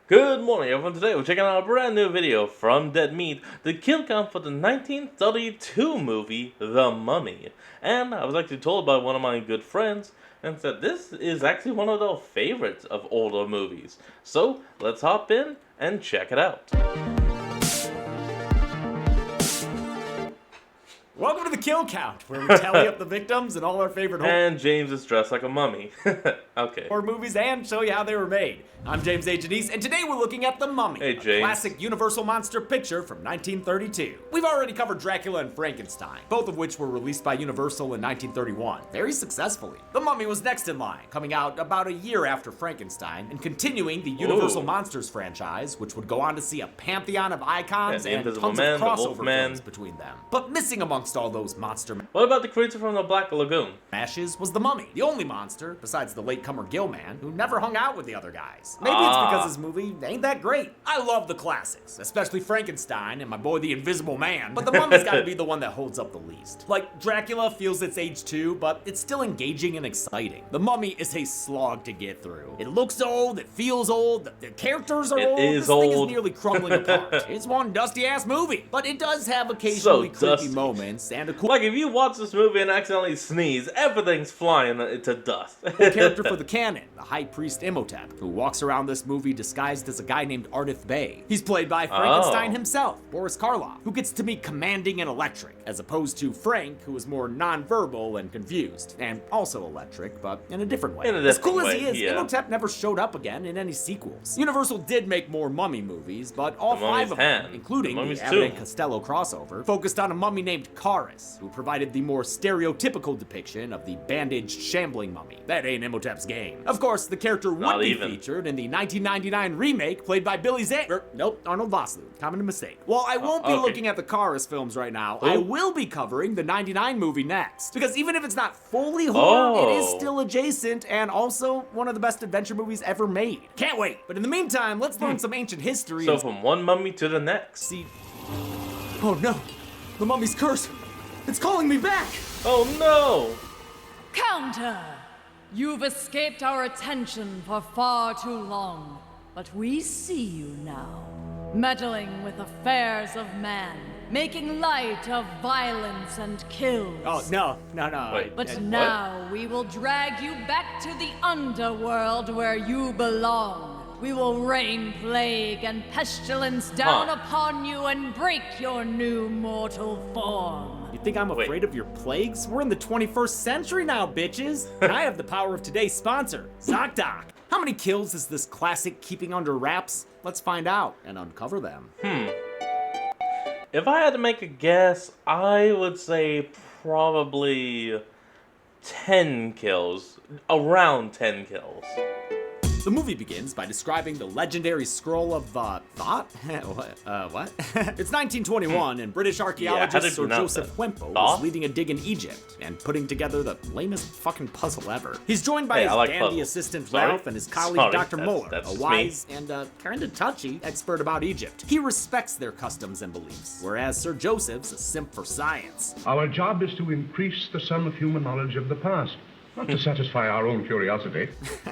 Good morning everyone, today we're checking out a brand new video from Dead Meat, the kill count for the 1932 movie, The Mummy. And I was actually told by one of my good friends, and said this is actually one of their favorites of older movies. So, let's hop in and check it out. Welcome to the Kill Count, where we tally up the victims and all our favorite And James is dressed like a mummy. Okay. horror movies and show you how they were made. I'm James H. Denise, and today we're looking at The Mummy, Hey, a James. classic Universal monster picture from 1932. We've already covered Dracula and Frankenstein, both of which were released by Universal in 1931, very successfully. The Mummy was next in line, coming out about a year after Frankenstein, and continuing the Universal Monsters franchise, which would go on to see a pantheon of icons The and Invisible tons Man, of the crossover Wolfman. films between them. But missing amongst all those monster What about the creature from the Black Lagoon? Ashes was the Mummy, the only monster, besides the latecomer Gilman, who never hung out with the other guys. Maybe it's because his movie ain't that great. I love the classics, especially Frankenstein and my boy the Invisible Man, but the Mummy's gotta be the one that holds up the least. Like, Dracula feels its age too, but it's still engaging and exciting. The Mummy is a slog to get through. It looks old, it feels old, the characters are old, is this thing old. is nearly crumbling apart. It's one dusty-ass movie, but it does have occasionally creepy dusty. moments and a cool Like, if you watch this movie and accidentally sneeze, everything's flying to dust. character for the canon, the High Priest Imhotep, who walks around this movie disguised as a guy named Ardith Bey. He's played by Frankenstein himself, Boris Karloff, who gets to be commanding and electric, as opposed to Frank, who is more non-verbal and confused, and also electric, but in a different way. In a As different cool as way, he is, yeah. Imhotep never showed up again in any sequels. Universal did make more Mummy movies, but all The five Mummy's of them, Hand, including The the Mummy's Abbott and Tomb. Costello crossover, focused on a mummy named Karis, who provided the more stereotypical depiction of the bandaged, shambling mummy. That ain't Imhotep's game. Of course, the character would Not be even. featured in the 1999 remake played by Billy Zane. Nope, Arnold Vosloo. Common mistake. While I won't be okay. looking at the Karis films right now, I Oh. will be covering the 99 movie next. Because even if it's not fully horror, it is Oh. still adjacent and also one of the best adventure movies ever made. Can't wait. But in the meantime, let's learn some ancient history So and from one mummy to the next. see. Oh no, the mummy's curse. It's calling me back. Oh no! Counter! You've escaped our attention for far too long, but we see you now. Meddling with affairs of man, making light of violence and kills. Oh no. Wait. But What? now we will drag you back to the underworld where you belong. We will rain plague and pestilence down upon you and break your new mortal form. You think I'm Wait. afraid of your plagues? We're in the 21st century now, bitches. And I have the power of today's sponsor, ZocDoc. How many kills is this classic keeping under wraps? Let's find out and uncover them. If I had to make a guess, I would say probably 10 kills. Around 10 kills. The movie begins by describing the legendary scroll of thought. What? It's 1921, and British how do you archaeologist Sir pronounce Joseph that? Whemple Thought? was leading a dig in Egypt and putting together the lamest fucking puzzle ever. He's joined by Hey, his I like dandy puzzles. assistant Sorry. Ralph and his colleague Sorry, Dr. that's- Muller, that's a just wise and kinda touchy expert about Egypt. He respects their customs and beliefs, whereas Sir Joseph's a simp for science. Our job is to increase the sum of human knowledge of the past, not to satisfy our own curiosity.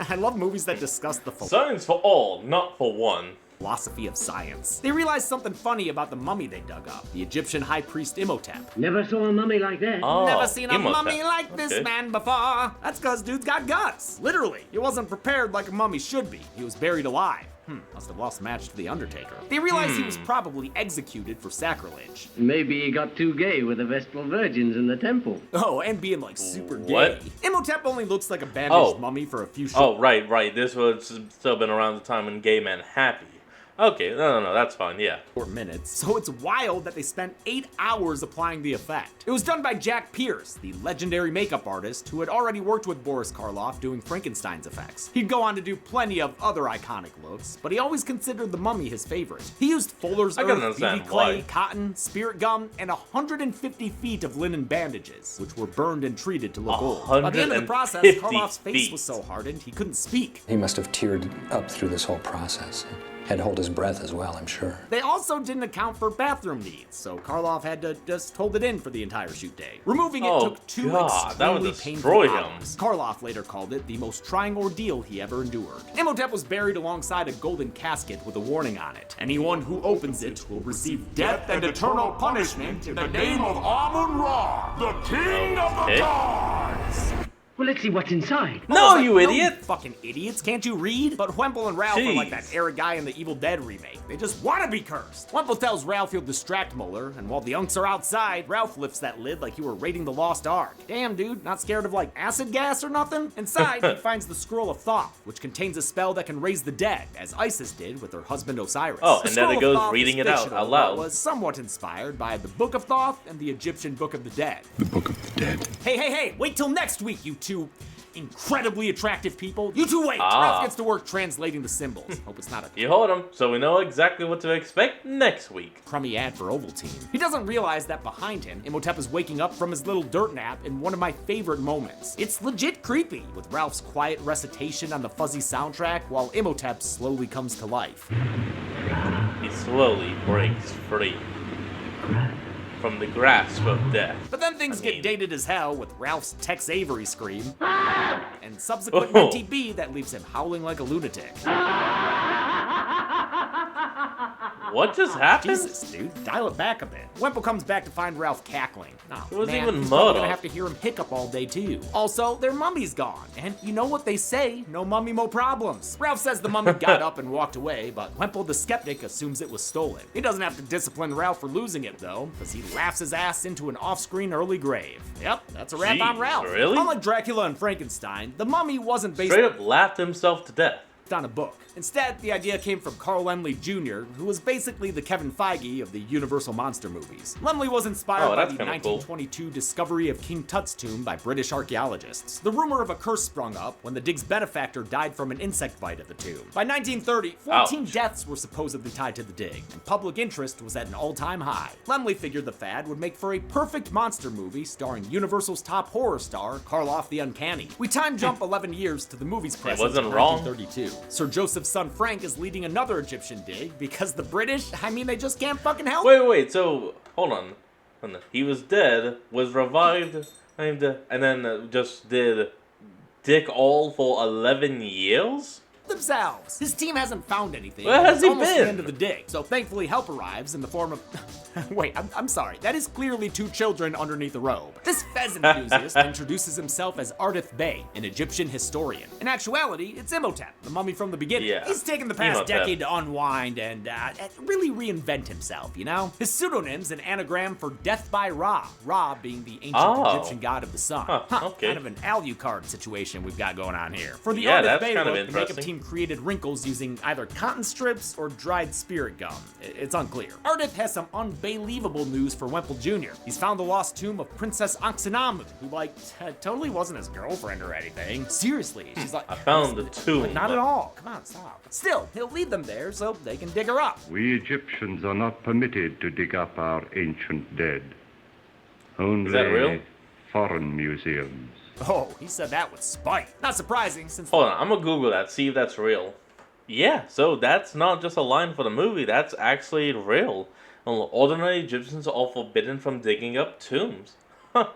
I love movies that discuss the Science for all, not for one. philosophy of science. They realized something funny about the mummy they dug up, the Egyptian high priest Imhotep. Never saw a mummy like that. Oh, Never seen a Imhotep. mummy like this Okay. man before. That's cause dude's got guts. Literally. He wasn't prepared like a mummy should be. He was buried alive. Must have lost a match to the Undertaker. They realized he was probably executed for sacrilege. Maybe he got too gay with the Vestal Virgins in the temple. Oh, and being like super gay. What? Imhotep only looks like a bandaged Oh. mummy for a few Oh, right. This was still been around the time when gay men happy. Okay, no, that's fine, yeah. 4 minutes, so it's wild that they spent 8 hours applying the effect. It was done by Jack Pierce, the legendary makeup artist who had already worked with Boris Karloff doing Frankenstein's effects. He'd go on to do plenty of other iconic looks, but he always considered the mummy his favorite. He used Fuller's I can Earth, understand BB clay, why. cotton, spirit gum, and 150 feet of linen bandages, which were burned and treated to look old. By the end of the process, 150 Karloff's face feet. was so hardened he couldn't speak. He must have teared up through this whole process. Had to hold his breath as well, I'm sure. They also didn't account for bathroom needs, so Karloff had to just hold it in for the entire shoot day. Removing it Oh, took 2 God, that would extremely destroy painful him. hours. Karloff later called it the most trying ordeal he ever endured. Imhotep was buried alongside a golden casket with a warning on it. Anyone who opens it will receive death and eternal punishment in the name of Amun-Ra, the king of the Okay. gods! Well, let's see what's inside. No, Like, you idiot! Fucking idiots, can't you read? But Wemple and Ralph are like that Jeez. arrogant guy in the Evil Dead remake. They just want to be cursed. Wemple tells Ralph he'll distract Muller, and while the unks are outside, Ralph lifts that lid like you were raiding the Lost Ark. Damn, dude, not scared of like acid gas or nothing? Inside, he finds the Scroll of Thoth, which contains a spell that can raise the dead, as Isis did with her husband Osiris. Oh, The and then it Scroll of goes Thoth reading is it out fictional, loud. but was somewhat inspired by the Book of Thoth and the Egyptian Book of the Dead. The Book of the Dead. Hey, wait till next week, you two incredibly attractive people. You two wait. Ah. Ralph gets to work translating the symbols. Hope it's not a You hold him, so we know exactly what to expect next week. crummy ad for Ovaltine. He doesn't realize that behind him, Imhotep is waking up from his little dirt nap in one of my favorite moments. It's legit creepy, with Ralph's quiet recitation on the fuzzy soundtrack while Imhotep slowly comes to life. He slowly breaks free from the grasp of death. But then things I mean- get dated as hell with Ralph's Tex Avery scream and subsequent Oh. MTB that leaves him howling like a lunatic. What just happened? Jesus, dude, dial it back a bit. Wemple comes back to find Ralph cackling. Oh, It wasn't man, even he's probably mud gonna up. have to hear him hiccup all day too. Also, their mummy's gone, and you know what they say, no mummy, mo problems. Ralph says the mummy got up and walked away, but Wemple the skeptic assumes it was stolen. He doesn't have to discipline Ralph for losing it though, because he laughs his ass into an off-screen early grave. Yep, that's a wrap on Jeez, Ralph. really? Unlike Dracula and Frankenstein, the mummy wasn't based Straight up laughed himself to death. on a book. Instead, the idea came from Carl Laemmle Jr., who was basically the Kevin Feige of the Universal Monster movies. Laemmle was inspired Oh, by that's the kinda cool. 1922 discovery of King Tut's tomb by British archaeologists. The rumor of a curse sprung up when the dig's benefactor died from an insect bite at the tomb. By 1930, 14 Ouch. deaths were supposedly tied to the dig, and public interest was at an all-time high. Laemmle figured the fad would make for a perfect monster movie starring Universal's top horror star, Karloff the Uncanny. We time jump 11 years to the movie's presence wasn't in wrong. 1932. Sir Joseph's son Frank is leading another Egyptian dig because the British, they just can't fucking help. Wait, so, hold on. He was dead, was revived, and then just did dick all for 11 years? Themselves. His team hasn't found anything. Where has It's he almost been? the end of the dig. So thankfully help arrives in the form of... Wait, I'm sorry. That is clearly 2 children underneath a robe. This Fez enthusiast introduces himself as Ardith Bey, an Egyptian historian. In actuality, it's Imhotep, the mummy from the beginning. Yeah. He's taken the past Imhotep. decade to unwind and really reinvent himself, you know? His pseudonym's an anagram for Death by Ra, Ra being the ancient Oh. Egyptian god of the sun. Huh, okay. Kind of an Alucard situation we've got going on here. For the Yeah, Ardith that's Bey kind of look, the makeup interesting. team created wrinkles using either cotton strips or dried spirit gum. It's unclear. Ardith has some unbelievable news for Wemple Jr. He's found the lost tomb of Princess Anxinamu, who, totally wasn't his girlfriend or anything. Seriously, she's like... I found the tomb. Not at all. Come on, stop. Still, he'll lead them there so they can dig her up. We Egyptians are not permitted to dig up our ancient dead. Only Is that real? foreign museums. Oh, he said that with spite. Not surprising, since... Hold on, I'm gonna Google that, see if that's real. Yeah, so that's not just a line for the movie, that's actually real. Ordinary Egyptians are forbidden from digging up tombs. Huh,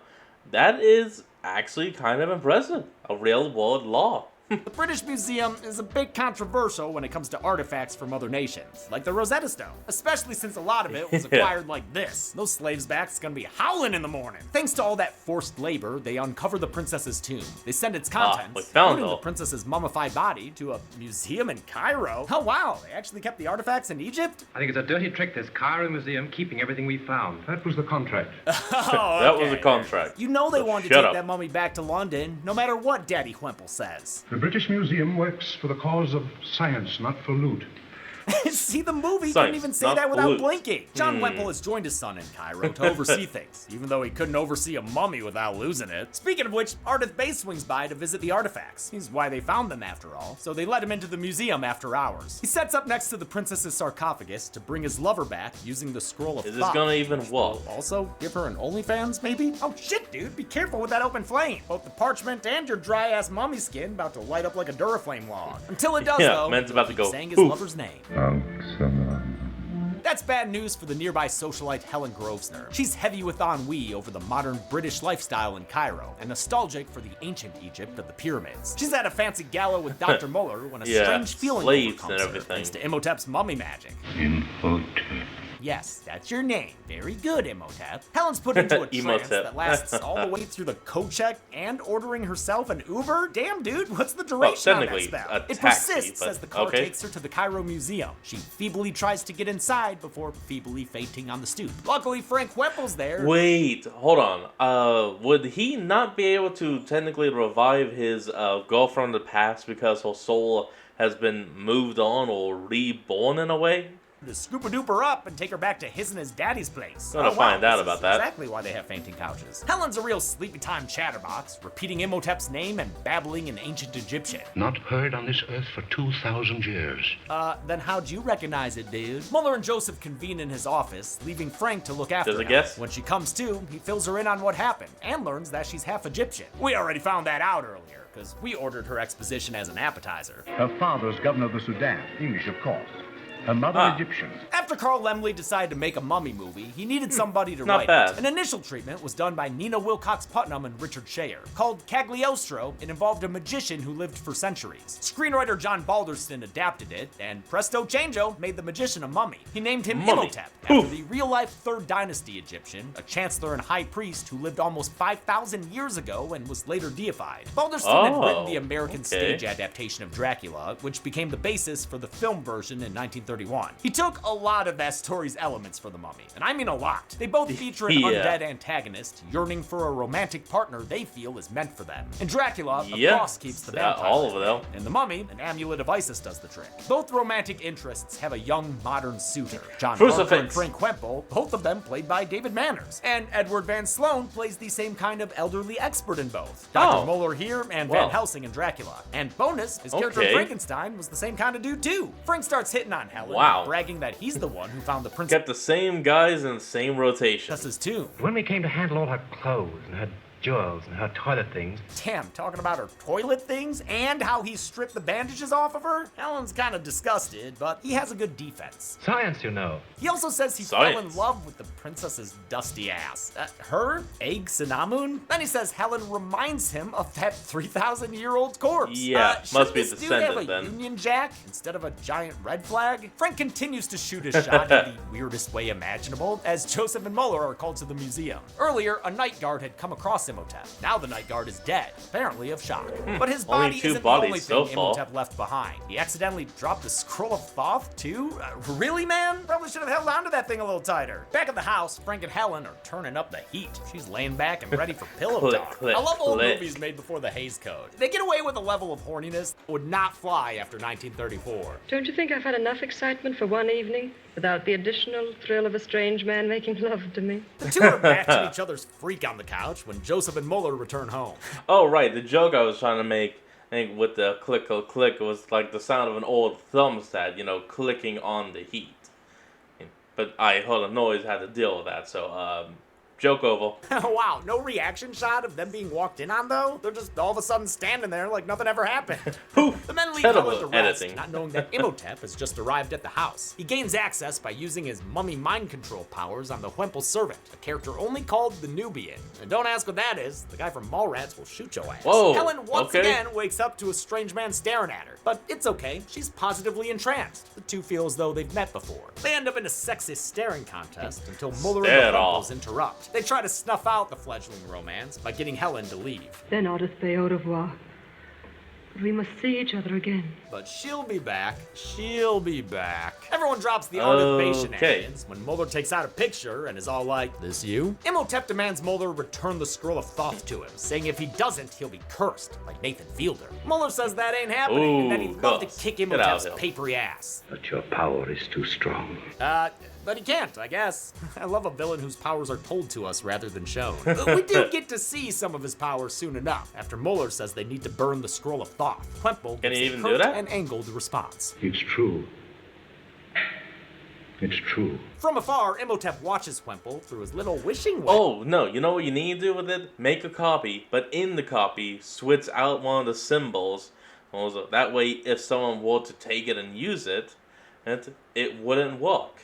that is actually kind of impressive. A real world law. The British Museum is a bit controversial when it comes to artifacts from other nations, like the Rosetta Stone, especially since a lot of it was Yeah. acquired like this. Those slaves' backs gonna be howling in the morning. Thanks to all that forced labor, they uncover the princess's tomb. They send its we contents, found including the all. princess's mummified body, to a museum in Cairo. Oh wow, they actually kept the artifacts in Egypt? I think it's a dirty trick, this Cairo Museum keeping everything we found. That was the contract. Oh, That was okay. a contract. You know they So wanted to shut take up. that mummy back to London, no matter what Daddy Wemple says. The British Museum works for the cause of science, not for loot. See, the movie Science, couldn't even say not that without loot. blinking. John Wemple has joined his son in Cairo to oversee things, even though he couldn't oversee a mummy without losing it. Speaking of which, Ardith Bey swings by to visit the artifacts. He's why they found them after all, so they let him into the museum after hours. He sets up next to the princess's sarcophagus to bring his lover back using the scroll of Is this Thoth. gonna even work? Also, give her an OnlyFans, maybe? Oh shit, dude, be careful with that open flame. Both the parchment and your dry-ass mummy skin about to light up like a Duraflame log. Until it does, Yeah, though, man's about to he'll go keep saying his poof. lover's name. That's bad news for the nearby socialite Helen Grosvenor. She's heavy with ennui over the modern British lifestyle in Cairo and nostalgic for the ancient Egypt of the pyramids. She's at a fancy gala with Dr. Muller when a Yeah, strange feeling slaves overcomes and her everything. thanks to Imhotep's mummy magic. Imhotep. Yes, that's your name. Very good, Imhotep. Helen's put into a trance Imhotep. that lasts all the way through the code check and ordering herself an Uber? Damn, dude, what's the duration on that technically, spell? a It taxi, persists but as the car okay. takes her to the Cairo Museum. She feebly tries to get inside before feebly fainting on the stoop. Luckily, Frank Wemple's there. Wait, hold on. Would he not be able to technically revive his girlfriend of the past because her soul has been moved on or reborn in a way? To scoop a duper up and take her back to his and his daddy's place. Gonna find out this about is that. Exactly why they have fainting couches. Helen's a real sleepy time chatterbox, repeating Imhotep's name and babbling in ancient Egyptian. Not heard on this earth for 2,000 years. Then how'd you recognize it, dude? Muller and Joseph convene in his office, leaving Frank to look after There's a Helen. guess? When she comes to, he fills her in on what happened and learns that she's half Egyptian. We already found that out earlier, because we ordered her exposition as an appetizer. Her father's governor of the Sudan, English, of course. Her mother, Egyptian. After Carl Laemmle decided to make a mummy movie, he needed somebody to not write bad. it. An initial treatment was done by Nina Wilcox Putnam and Richard Shayer. Called Cagliostro, it involved a magician who lived for centuries. Screenwriter John Balderston adapted it, and presto changeo, made the magician a mummy. He named him Mummy. Imhotep, after the real-life 3rd Dynasty Egyptian, a chancellor and high priest who lived almost 5,000 years ago and was later deified. Balderston had written the American stage adaptation of Dracula, which became the basis for the film version in 1931. He took a lot of that story's elements for the Mummy, and I mean a lot. They both feature an Yeah. undead antagonist yearning for a romantic partner they feel is meant for them. In Dracula, a Yeah, cross keeps the vampire. all of them. In The Mummy, an amulet of Isis does the trick. Both romantic interests have a young, modern suitor. John Barker and Crucifix. Frank Wemple, both of them played by David Manners. And Edward Van Sloan plays the same kind of elderly expert in both. Dr. Oh. Muller here and Wow. Van Helsing in Dracula. And bonus, his character Okay. in Frankenstein was the same kind of dude too. Frank starts hitting on Helen, Wow. bragging that he's the one who found the princess. Kept the same guys in the same rotation. Princess's tomb. When we came to handle all her clothes and her jewels and her toilet things, Damn, talking about her toilet things and how he stripped the bandages off of her? Helen's kind of disgusted, but he has a good defense. science, you know. He also says he fell in Science. love with the princess's dusty ass. Her? Egg Sinamun? Then he says Helen reminds him of that 3,000-year-old corpse. Yeah, Shouldn't must be this dude have a descendant then. Union Jack instead of a giant red flag? Frank continues to shoot his shot in the weirdest way imaginable as Joseph and Muller are called to the museum. Earlier, a night guard had come across Imhotep. Now the night guard is dead, apparently of shock. But his Only body 2 isn't the bodies only so thing far. Imhotep left behind. He accidentally dropped a scroll of Thoth, too? Really, man? Probably should have held onto that thing a little tighter. Back at the house, Frank and Helen are turning up the heat. She's laying back and ready for pillow Click, talk. click, I love old click. movies made before the Hays Code. They get away with a level of horniness that would not fly after 1934. Don't you think I've had enough excitement for one evening without the additional thrill of a strange man making love to me? The two are matching each other's freak on the couch when Joseph and Muller return home. Oh, right. The joke I was trying to make with the click was like the sound of an old thermostat, clicking on the heat. But I heard a noise, had to deal with that, so, joke over. Wow, no reaction shot of them being walked in on, though? They're just all of a sudden standing there like nothing ever happened. The men leave Terrible Helen to rest, editing. not knowing that Imhotep has just arrived at the house. He gains access by using his mummy mind control powers on the Wemple servant, a character only called the Nubian. And don't ask what that is, the guy from Mallrats will shoot your ass. Whoa, Helen once okay. again wakes up to a strange man staring at her, but it's okay, she's positively entranced. The two feel as though they've met before. They end up in a sexist staring contest until Muller Stare and the off. Wemples interrupt. They try to snuff out the fledgling romance by getting Helen to leave. Then I'll just say au revoir. But we must see each other again. But she'll be back. She'll be back. Everyone drops the art of base Okay. shenanigans when Muller takes out a picture and is all like, "This you?" Imhotep demands Muller return the scroll of Thoth to him, saying if he doesn't, he'll be cursed, like Nathan Fielder. Muller says that ain't happening, and then he'd Ooh, love to cursed. kick Get out of Imhotep's here. papery ass. But your power is too strong. But he can't, I guess. I love a villain whose powers are told to us rather than shown. We do get to see some of his powers soon enough, after Muller says they need to burn the scroll of Thoth. Wemple Can he gives a even do curt that? and angled response. It's true. It's true. From afar, Imhotep watches Wemple through his little wishing well. Oh, no, you know what you need to do with it? Make a copy, but in the copy, switch out one of the symbols. Also, that way, if someone were to take it and use it, and it wouldn't work.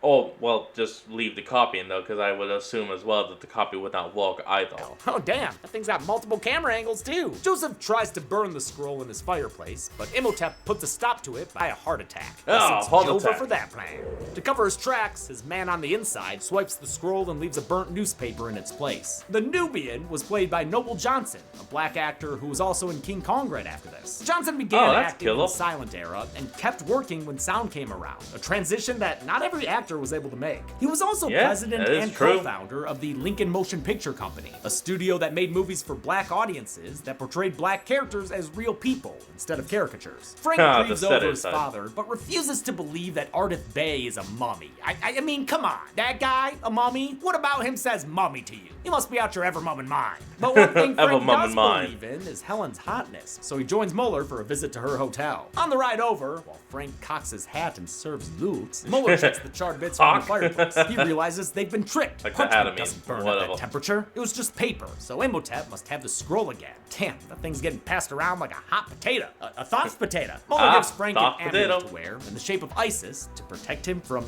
Oh, well, just leave the copy in though, because I would assume as well that the copy would not work either. Oh damn, that thing's got multiple camera angles too. Joseph tries to burn the scroll in his fireplace, but Imhotep puts a stop to it by a heart attack. Oh, heart over attack. for that plan. To cover his tracks, his man on the inside swipes the scroll and leaves a burnt newspaper in its place. The Nubian was played by Noble Johnson, a black actor who was also in King Kong right after this. Johnson began that's acting in killer. the silent era and kept working when sound came around, a transition that not every actor was able to make. He was also Yeah, president that is and true. co-founder of the Lincoln Motion Picture Company, a studio that made movies for black audiences that portrayed black characters as real people instead of caricatures. Frank Ah, the grieves over his stereotype. father, but refuses to believe that Ardith Bey is a mummy. I mean, come on, that guy, a mummy? What about him says mummy to you? He must be out your ever-mumming mind. But one thing Frank Ever-mumming does mind. believe in is Helen's hotness, so he joins Mueller for a visit to her hotel. On the ride over, while Frank cocks his hat and serves loot, Mueller checks the charred bits from the Cock? fireplace. He realizes they've been tricked. Like the Parchment Atomine, doesn't burn at whatever. that temperature. It was just paper, so Imhotep must have the scroll again. Damn, that thing's getting passed around like a hot potato. A Thoth potato. Mueller gives Frank an Thoth amulet potato. to wear in the shape of Isis to protect him from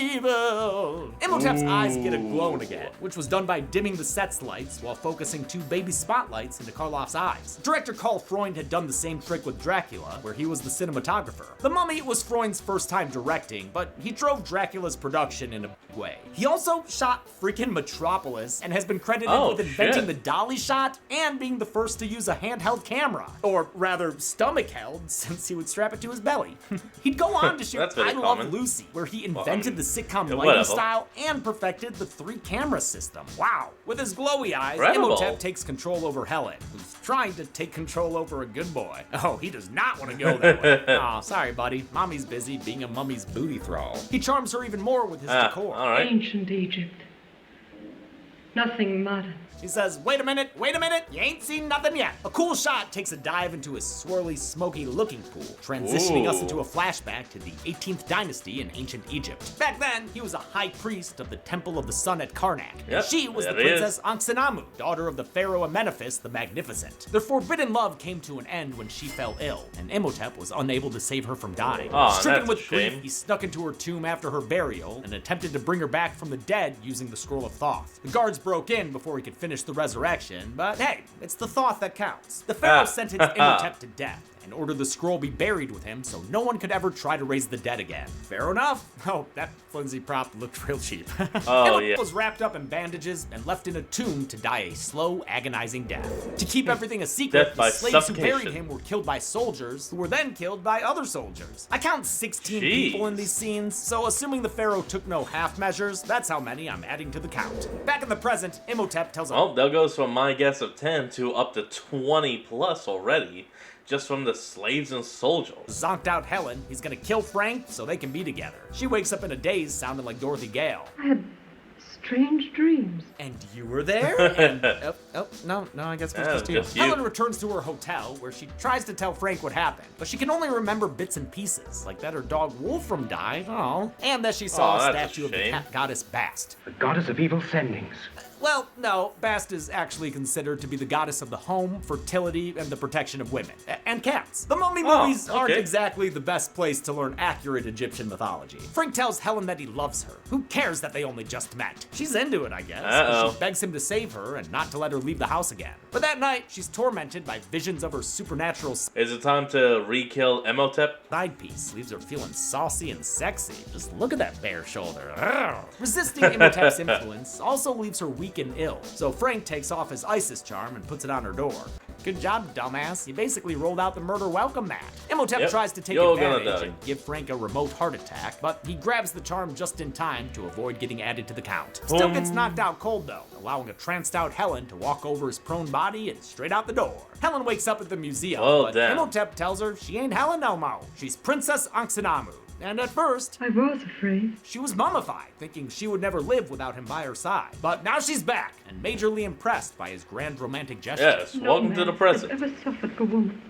evil. Imhotep's eyes get a glowing again, which was done by dimming the set's lights while focusing two baby spotlights into Karloff's eyes. Director Carl Freund had done the same trick with Dracula, where he was the cinematographer. The Mummy was Freund's first time directing, but he drove Dracula's production in a big way. He also shot freaking Metropolis and has been credited Oh, with inventing shit. the dolly shot and being the first to use a handheld camera. Or rather, stomach held, since he would strap it to his belly. He'd go on to shoot That's very I Love common. Lucy, where he invented the sitcom yeah, lighting whatever. style and perfected the 3-camera system. Wow. With his glowy eyes, Incredible. Imhotep takes control over Helen, who's trying to take control over a good boy. Oh, he does not want to go that way. Aw, sorry, buddy. Mommy's busy being a mummy's booty thrall. He charms her even more with his decor. All right. Ancient Egypt. Nothing modern. He says, wait a minute, you ain't seen nothing yet. A cool shot takes a dive into his swirly, smoky looking pool, transitioning us Ooh. into a flashback to the 18th dynasty in ancient Egypt. Back then, he was a high priest of the Temple of the Sun at Karnak. And Yep, she was the there it princess Anxinamu, daughter of the pharaoh Amenephis the Magnificent. Their forbidden love came to an end when she fell ill, and Imhotep was unable to save her from dying. Aw, Stricken that's a with grief, shame. he snuck into her tomb after her burial and attempted to bring her back from the dead using the Scroll of Thoth. The guards broke in before he could finish the resurrection, but hey, it's the Thoth that counts. The pharaoh sentenced Imhotep to death and ordered the scroll be buried with him so no one could ever try to raise the dead again. Fair enough. Oh, that flimsy prop looked real cheap. Oh, Imhotep yeah. was wrapped up in bandages and left in a tomb to die a slow, agonizing death. To keep everything a secret, Death by the slaves who buried suffocation. him were killed by soldiers, who were then killed by other soldiers. I count 16 people in Jeez. these scenes, so assuming the pharaoh took no half measures, that's how many I'm adding to the count. Back in the present, Imhotep tells a Well, that goes from my guess of 10 to up to 20 plus already, just from the slaves and soldiers. zonked out Helen he's gonna kill Frank so they can be together. She wakes up in a daze sounding like Dorothy Gale. I had strange dreams. And you were there? And, no, I guess it was Yeah, just you. just you. Helen returns to her hotel where she tries to tell Frank what happened, but she can only remember bits and pieces, like that her dog Wolfram died, and that she saw Aw, a that's a statue of the shame. cat goddess Bast. The goddess of evil sendings. Well, no, Bast is actually considered to be the goddess of the home, fertility, and the protection of women. And cats. The Mummy Oh, movies aren't okay. exactly the best place to learn accurate Egyptian mythology. Frank tells Helen that he loves her. Who cares that they only just met? She's into it, I guess. but Uh-oh. She begs him to save her and not to let her leave the house again. But that night, she's tormented by visions of her supernatural Is it time to re-kill Imhotep? side piece. Leaves her feeling saucy and sexy. Just look at that bare shoulder. Ugh. Resisting Imhotep's influence also leaves her weak and ill. So Frank takes off his Isis charm and puts it on her door. Good job, dumbass. You basically rolled out the murder welcome mat. Imhotep Yep. tries to take You're gonna advantage die. and give Frank a remote heart attack, but he grabs the charm just in time to avoid getting added to the count. Still gets knocked out cold though, allowing a tranced out Helen to walk over his prone body and straight out the door. Helen wakes up at the museum, Well, but damn. Imhotep tells her she ain't Helen no more. She's Princess Anxinamu. And at first, I was afraid. she was mummified, thinking she would never live without him by her side. But now she's back, and majorly impressed by his grand romantic gesture. Yes, No welcome to man the present. has ever suffered for woman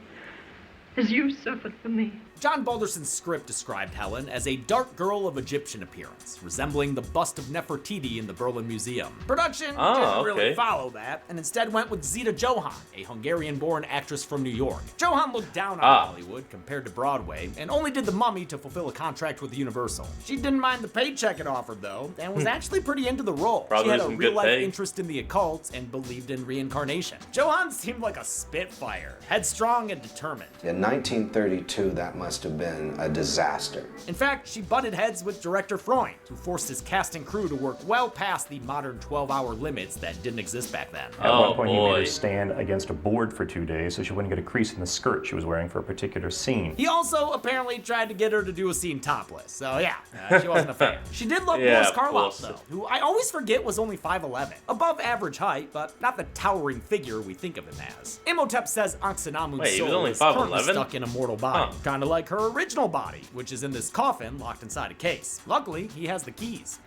as you suffered for me. John Balderson's script described Helen as a dark girl of Egyptian appearance, resembling the bust of Nefertiti in the Berlin Museum. Production didn't really follow that, and instead went with Zita Johann, a Hungarian-born actress from New York. Johann looked down on Hollywood compared to Broadway, and only did The Mummy to fulfill a contract with Universal. She didn't mind the paycheck it offered, though, and was actually pretty into the role. Probably she had a some good real-life pay. interest in the occult and believed in reincarnation. Johann seemed like a spitfire, headstrong and determined. In 1932, that must have been a disaster. In fact, she butted heads with director Freund, who forced his cast and crew to work well past the modern 12-hour limits that didn't exist back then. At one point, he made her stand against a board for 2 days so she wouldn't get a crease in the skirt she was wearing for a particular scene. He also apparently tried to get her to do a scene topless, so yeah, she wasn't a fan. She did love Boris Karloff, though, who I always forget was only 5'11". Above average height, but not the towering figure we think of him as. Imhotep says Ankhsenamun's soul is currently stuck in a mortal body, kind of like her original body, which is in this coffin locked inside a case. Luckily, he has the keys.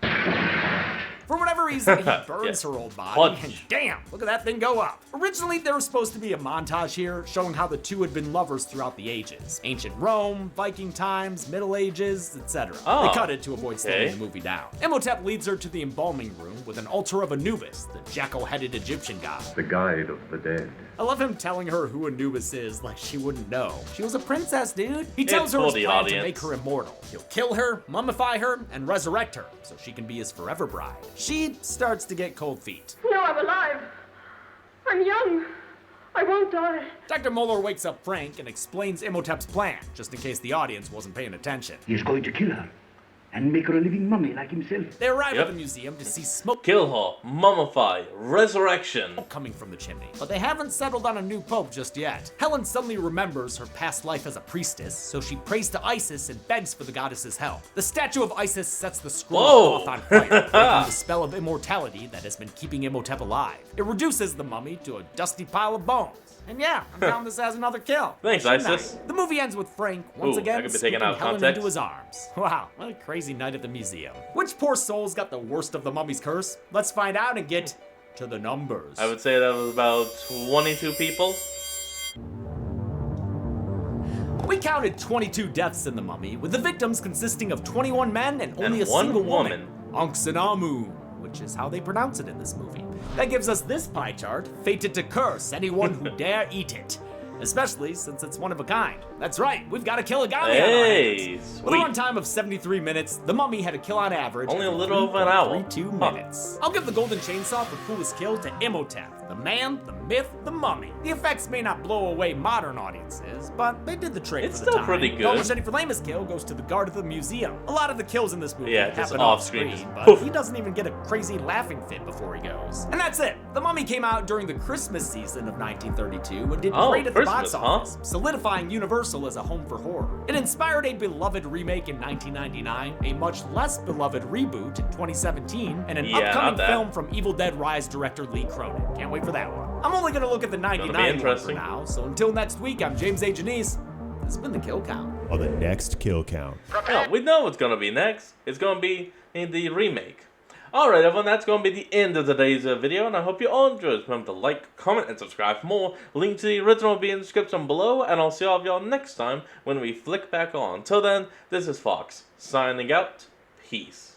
For whatever reason, he burns her old body, and damn, look at that thing go up. Originally, there was supposed to be a montage here showing how the two had been lovers throughout the ages. Ancient Rome, Viking times, Middle Ages, etc. They cut it to avoid slowing the movie down. Imhotep leads her to the embalming room with an altar of Anubis, the jackal-headed Egyptian god. The guide of the dead. I love him telling her who Anubis is like she wouldn't know. She was a princess, dude. He tells her his plan to make her immortal. He'll kill her, mummify her, and resurrect her so she can be his forever bride. She starts to get cold feet. No, I'm alive. I'm young. I won't die. Dr. Moeller wakes up Frank and explains Imhotep's plan, just in case the audience wasn't paying attention. He is going to kill her and make her a living mummy like himself. They arrive at the museum to see smoke. Kill her, mummify, resurrection. Coming from the chimney. But they haven't settled on a new pope just yet. Helen suddenly remembers her past life as a priestess, so she prays to Isis and begs for the goddess's help. The statue of Isis sets the scroll of cloth on fire, breaking the spell of immortality that has been keeping Imhotep alive. It reduces the mummy to a dusty pile of bones. And yeah, I'm counting this as another kill. Thanks, Isis. The movie ends with Frank once again scooping Helen context. into his arms. Wow, what a crazy night at the museum. Which poor soul's got the worst of the mummy's curse? Let's find out and get to the numbers. I would say that was about 22 people. We counted 22 deaths in the mummy, with the victims consisting of 21 men and only a one single woman. woman. Ankhsenamun, which is how they pronounce it in this movie. That gives us this pie chart, fated to curse anyone who dare eat it. Especially since it's one of a kind. That's right, we've got a Killigami on our hands. With a runtime of 73 minutes, The Mummy had a kill on average only a little over an hour. 32 minutes. I'll give the golden chainsaw for coolest kill to Imhotep, the man, the myth, the mummy. The effects may not blow away modern audiences, but they did the trick It's for the still time. pretty good. The machete for lamest kill goes to the guard of the museum. A lot of the kills in this movie happen off off screen, screen, just but he doesn't even get a crazy laughing fit before he goes. And that's it. The Mummy came out during the Christmas season of 1932 and did great at the box office, solidifying Universal as a home for horror. It inspired a beloved remake in 1999, a much less beloved reboot in 2017, and an upcoming film from Evil Dead Rise director Lee Cronin. Can't wait for that one. I'm only gonna look at the 99 one for now, so until next week, I'm James A. Janice. This has been the Kill Count. On the next Kill Count. Oh, we know what's gonna be next. It's gonna be in the remake. Alright everyone, that's going to be the end of today's video, and I hope you all enjoyed. Remember to like, comment, and subscribe for more. Link to the original will be in the description below, and I'll see all of y'all next time when we flick back on. Till then, this is Fox, signing out. Peace.